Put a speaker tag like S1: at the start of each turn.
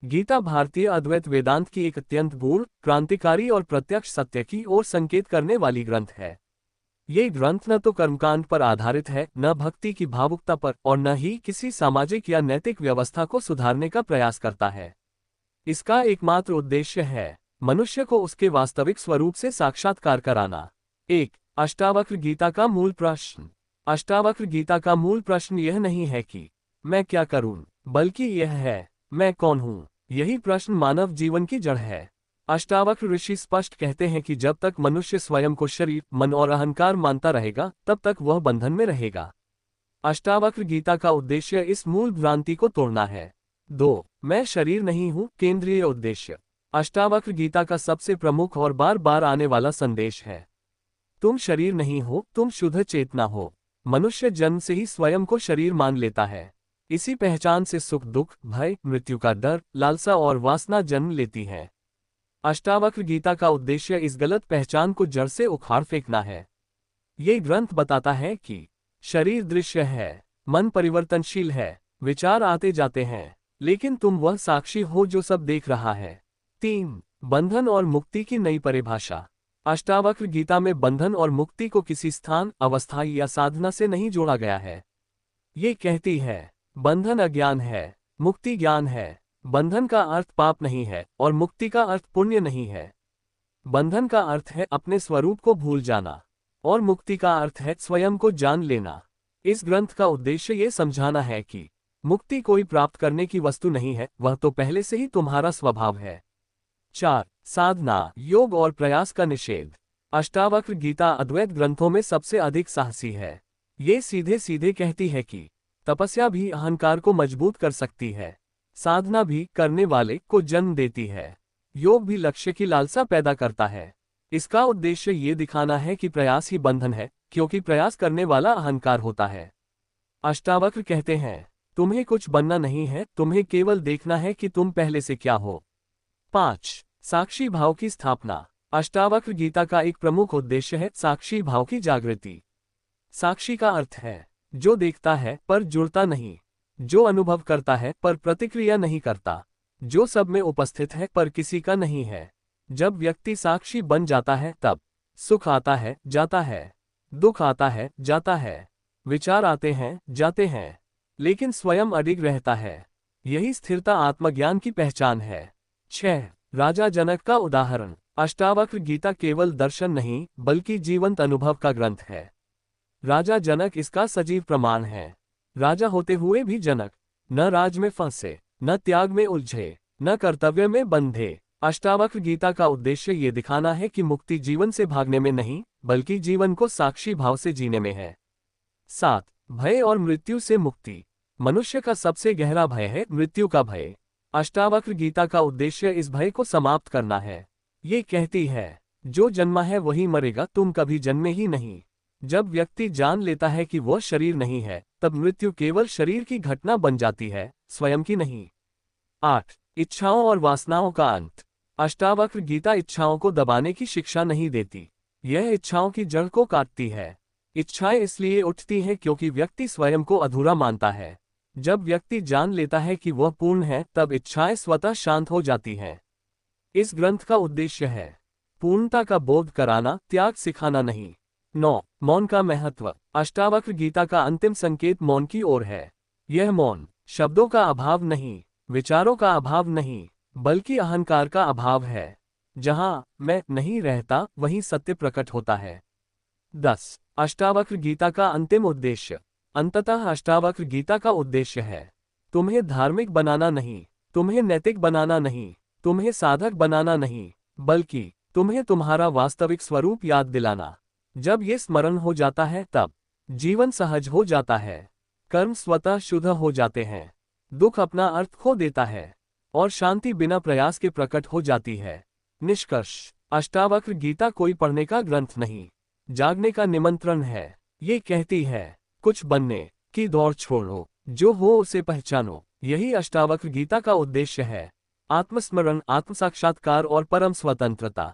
S1: गीता भारतीय अद्वैत वेदांत की एक अत्यंत गूढ़, क्रांतिकारी और प्रत्यक्ष सत्य की ओर संकेत करने वाली ग्रंथ है। ये ग्रंथ न तो कर्मकांड पर आधारित है, न भक्ति की भावुकता पर, और न ही किसी सामाजिक या नैतिक व्यवस्था को सुधारने का प्रयास करता है। इसका एकमात्र उद्देश्य है मनुष्य को उसके वास्तविक स्वरूप से साक्षात्कार कराना। एक अष्टावक्र गीता का मूल प्रश्न। अष्टावक्र गीता का मूल प्रश्न यह नहीं है कि मैं क्या करूं, बल्कि यह है मैं कौन हूं। यही प्रश्न मानव जीवन की जड़ है। अष्टावक्र ऋषि स्पष्ट कहते हैं कि जब तक मनुष्य स्वयं को शरीर, मन और अहंकार मानता रहेगा, तब तक वह बंधन में रहेगा। अष्टावक्र गीता का उद्देश्य इस मूल भ्रांति को तोड़ना है। 2 मैं शरीर नहीं हूं, केंद्रीय उद्देश्य। अष्टावक्र गीता का सबसे प्रमुख और बार बार आने वाला संदेश है, तुम शरीर नहीं हो, तुम शुद्ध चेतना हो। मनुष्य जन्म से ही स्वयं को शरीर मान लेता है। इसी पहचान से सुख, दुख, भय, मृत्यु का डर, लालसा और वासना जन्म लेती है। अष्टावक्र गीता का उद्देश्य इस गलत पहचान को जड़ से उखाड़ फेंकना है। ये ग्रंथ बताता है कि शरीर दृश्य है, मन परिवर्तनशील है, विचार आते जाते हैं, लेकिन तुम वह साक्षी हो जो सब देख रहा है। 3 बंधन और मुक्ति की नई परिभाषा। अष्टावक्र गीता में बंधन और मुक्ति को किसी स्थान, अवस्था या साधना से नहीं जोड़ा गया है। ये कहती है बंधन अज्ञान है, मुक्ति ज्ञान है। बंधन का अर्थ पाप नहीं है और मुक्ति का अर्थ पुण्य नहीं है। बंधन का अर्थ है अपने स्वरूप को भूल जाना और मुक्ति का अर्थ है स्वयं को जान लेना। इस ग्रंथ का उद्देश्य ये समझाना है कि मुक्ति कोई प्राप्त करने की वस्तु नहीं है, वह तो पहले से ही तुम्हारा स्वभाव है। 4 साधना, योग और प्रयास का निषेध। अष्टावक्र गीता अद्वैत ग्रंथों में सबसे अधिक साहसी है। ये सीधे सीधे कहती है कि तपस्या भी अहंकार को मजबूत कर सकती है, साधना भी करने वाले को जन्म देती है, योग भी लक्ष्य की लालसा पैदा करता है। इसका उद्देश्य ये दिखाना है कि प्रयास ही बंधन है, क्योंकि प्रयास करने वाला अहंकार होता है। अष्टावक्र कहते हैं तुम्हें कुछ बनना नहीं है, तुम्हें केवल देखना है कि तुम पहले से क्या हो। 5 साक्षी भाव की स्थापना। अष्टावक्र गीता का एक प्रमुख उद्देश्य है साक्षी भाव की जागृति। साक्षी का अर्थ है जो देखता है पर जुड़ता नहीं, जो अनुभव करता है पर प्रतिक्रिया नहीं करता, जो सब में उपस्थित है पर किसी का नहीं है। जब व्यक्ति साक्षी बन जाता है तब सुख आता है, जाता है, दुख आता है, जाता है, विचार आते हैं, जाते हैं, लेकिन स्वयं अडिग रहता है। यही स्थिरता आत्मज्ञान की पहचान है। 6 राजा जनक का उदाहरण। अष्टावक्र गीता केवल दर्शन नहीं बल्कि जीवंत अनुभव का ग्रंथ है। राजा जनक इसका सजीव प्रमाण है। राजा होते हुए भी जनक न राज में फंसे, न त्याग में उलझे, न कर्तव्य में बंधे। अष्टावक्र गीता का उद्देश्य ये दिखाना है कि मुक्ति जीवन से भागने में नहीं, बल्कि जीवन को साक्षी भाव से जीने में है। 7 भय और मृत्यु से मुक्ति। मनुष्य का सबसे गहरा भय है मृत्यु का भय। अष्टावक्र गीता का उद्देश्य इस भय को समाप्त करना है। ये कहती है जो जन्मा है वही मरेगा, तुम कभी जन्मे ही नहीं। जब व्यक्ति जान लेता है कि वह शरीर नहीं है, तब मृत्यु केवल शरीर की घटना बन जाती है, स्वयं की नहीं। 8 इच्छाओं और वासनाओं का अंत। अष्टावक्र गीता इच्छाओं को दबाने की शिक्षा नहीं देती, यह इच्छाओं की जड़ को काटती है। इच्छाएं इसलिए उठती हैं क्योंकि व्यक्ति स्वयं को अधूरा मानता है। जब व्यक्ति जान लेता है कि वह पूर्ण है, तब इच्छाएं स्वतः शांत हो जाती हैं। इस ग्रंथ का उद्देश्य है पूर्णता का बोध कराना, त्याग सिखाना नहीं। 9 मौन का महत्व। अष्टावक्र गीता का अंतिम संकेत मौन की ओर है। यह मौन शब्दों का अभाव नहीं, विचारों का अभाव नहीं, बल्कि अहंकार का अभाव है। जहां मैं नहीं रहता वहीं सत्य प्रकट होता है। 10 अष्टावक्र गीता का अंतिम उद्देश्य। अंततः अष्टावक्र गीता का उद्देश्य है तुम्हें धार्मिक बनाना नहीं, तुम्हें नैतिक बनाना नहीं, तुम्हें साधक बनाना नहीं, बल्कि तुम्हें तुम्हारा वास्तविक स्वरूप याद दिलाना। जब ये स्मरण हो जाता है तब जीवन सहज हो जाता है, कर्म स्वतः शुद्ध हो जाते हैं, दुख अपना अर्थ खो देता है और शांति बिना प्रयास के प्रकट हो जाती है। निष्कर्ष, अष्टावक्र गीता कोई पढ़ने का ग्रंथ नहीं, जागने का निमंत्रण है। ये कहती है कुछ बनने की दौड़ छोड़ो, जो हो उसे पहचानो। यही अष्टावक्र गीता का उद्देश्य है, आत्मस्मरण, आत्मसाक्षात्कार और परम स्वतंत्रता।